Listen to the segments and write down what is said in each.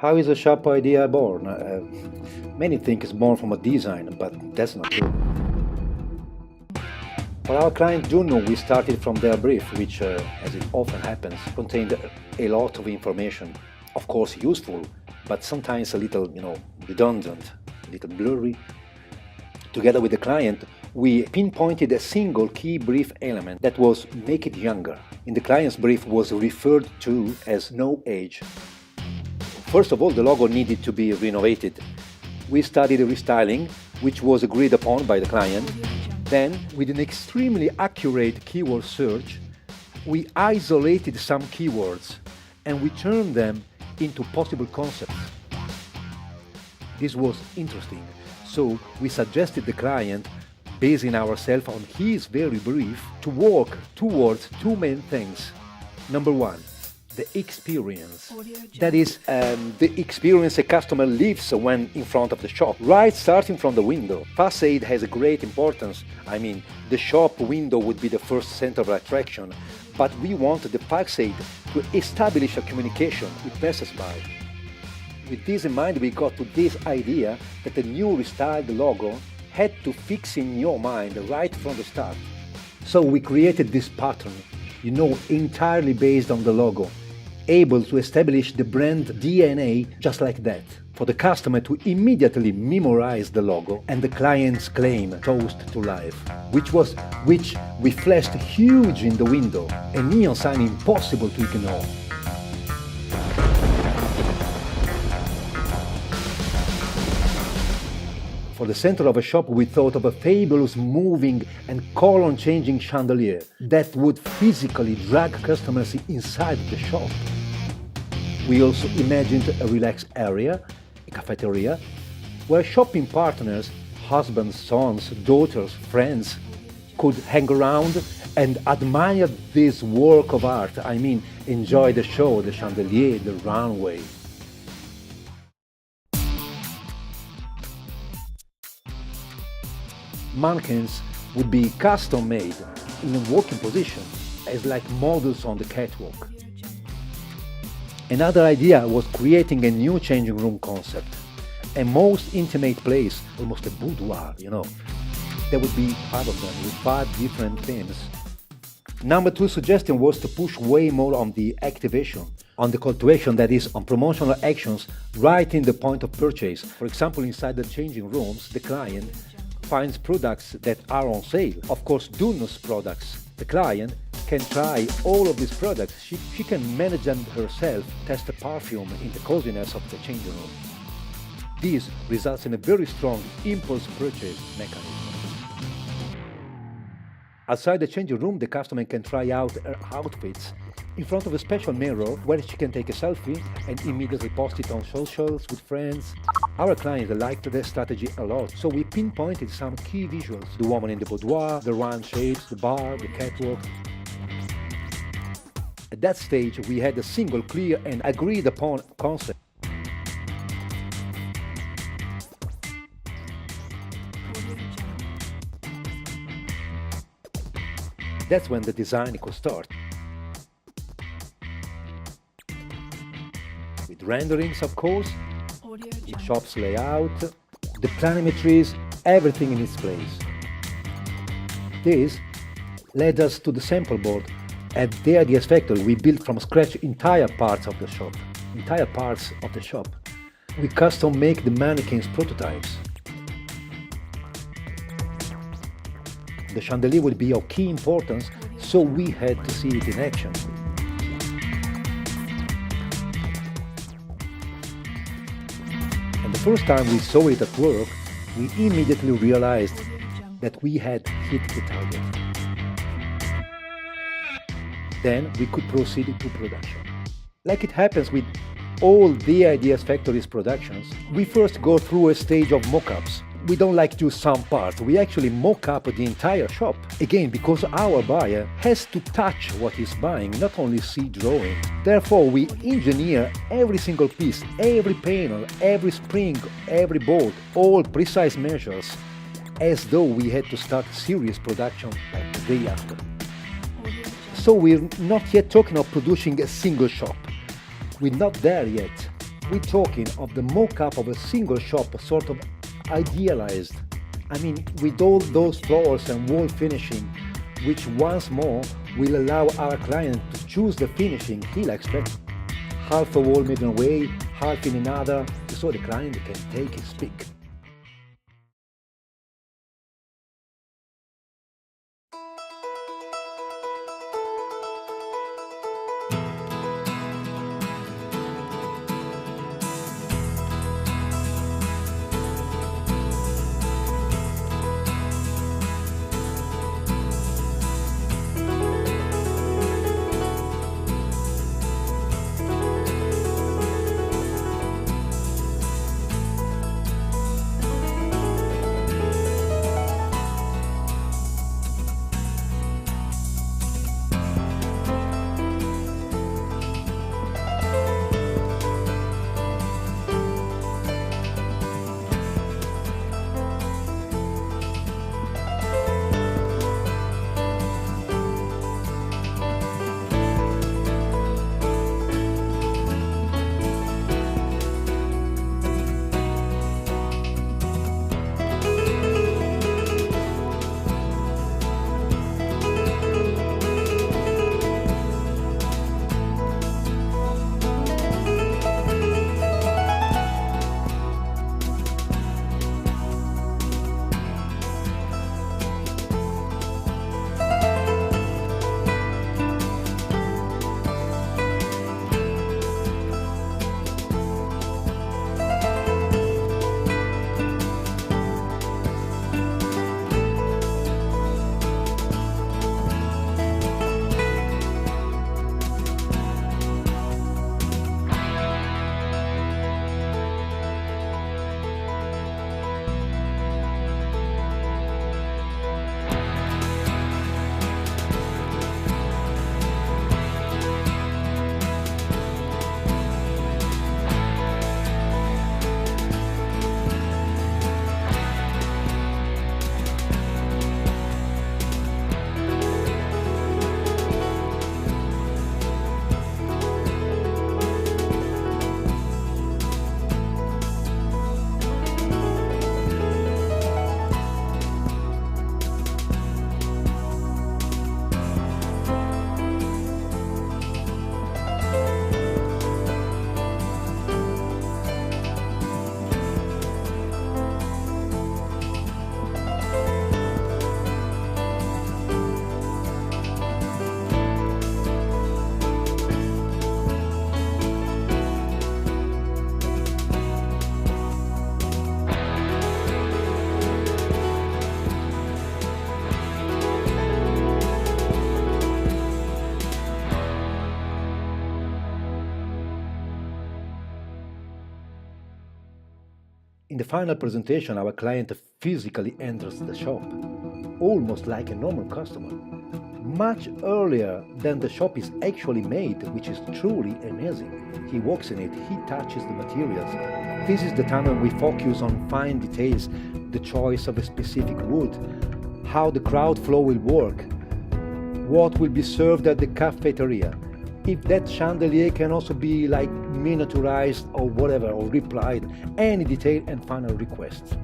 How is a shop idea born? Many think it's born from a design, but that's not true. For our client Dunnu, we started from their brief, which, as it often happens, contained a lot of information. Of course useful, but sometimes a little, redundant, a little blurry. Together with the client, we pinpointed a single key brief element that was make it younger. In the client's brief was referred to as no age. First of all, the logo needed to be renovated. We studied restyling, which was agreed upon by the client. Then, with an extremely accurate keyword search, we isolated some keywords and we turned them into possible concepts. This was interesting, so we suggested the client, basing ourselves on his very brief, to work towards two main things. Number one, the experience. That is, the experience a customer lives when in front of the shop, right starting from the window. Facade has a great importance. The shop window would be the first center of attraction, but we want the facade to establish a communication with passers-by. With this in mind, we got to this idea that the new restyled logo had to fix in your mind right from the start. So we created this pattern, entirely based on the logo, able to establish the brand DNA just like that, for the customer to immediately memorize the logo and the client's claim toast to life, which we flashed huge in the window, a neon sign impossible to ignore. For the center of a shop, we thought of a fabulous moving and color-changing chandelier that would physically drag customers inside the shop. We also imagined a relaxed area, a cafeteria, where shopping partners, husbands, sons, daughters, friends, could hang around and admire this work of art. Enjoy the show, the chandelier, the runway. Mannequins would be custom-made in a working position, as like models on the catwalk. Another idea was creating a new changing room concept, a most intimate place, almost a boudoir, There would be 5 of them with 5 different themes. Number 2 suggestion was to push way more on the activation, on the call to action, that is, on promotional actions right in the point of purchase. For example, inside the changing rooms, the client finds products that are on sale. Of course, Dunnu's products. The client can try all of these products. She can manage them herself, test the perfume in the coziness of the changing room. This results in a very strong impulse purchase mechanism. Outside the changing room, the customer can try out her outfits in front of a special mirror where she can take a selfie and immediately post it on socials with friends. Our client liked the strategy a lot, so we pinpointed some key visuals: the woman in the boudoir, the round shapes, the bar, the catwalk. At that stage, we had a single clear and agreed upon concept. That's when the design could start. With renderings, of course, the shop's layout, the planimetries, everything in its place. This led us to the sample board. At the Ideas Factory, we built from scratch entire parts of the shop. We custom make the mannequins prototypes. The chandelier would be of key importance, so we had to see it in action. And the first time we saw it at work, we immediately realized that we had hit the target. Then we could proceed to production. Like it happens with all the Ideas Factory's productions, we first go through a stage of mock-ups. We don't like to do some parts, we actually mock up the entire shop. Again, because our buyer has to touch what he's buying, not only see drawing. Therefore, we engineer every single piece, every panel, every spring, every bolt, all precise measures, as though we had to start serious production like the day after. So we're not yet talking of producing a single shop. We're not there yet. we're talking of the mock-up of a single shop, sort of idealized. I mean, with all those floors and wall finishing, which once more will allow our client to choose the finishing he likes better. Half a wall made in one way, half in another, so the client can take his pick. In the final presentation, our client physically enters the shop, almost like a normal customer, much earlier than the shop is actually made, which is truly amazing. He walks in it, he touches the materials. This is the time when we focus on fine details, the choice of a specific wood, how the crowd flow will work, what will be served at the cafeteria, if that chandelier can also be like miniaturized or whatever, or replied, any detail and final requests.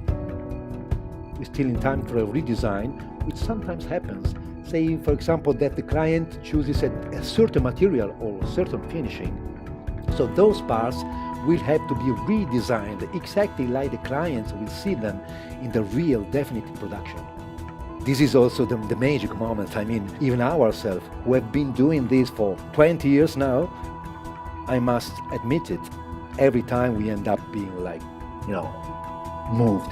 We're still in time for a redesign, which sometimes happens. Say, for example, that the client chooses a certain material or a certain finishing. So those parts will have to be redesigned exactly like the clients will see them in the real definitive production. This is also the magic moment. I mean, even ourselves, who have been doing this for 20 years now, I must admit it, every time we end up being like, moved.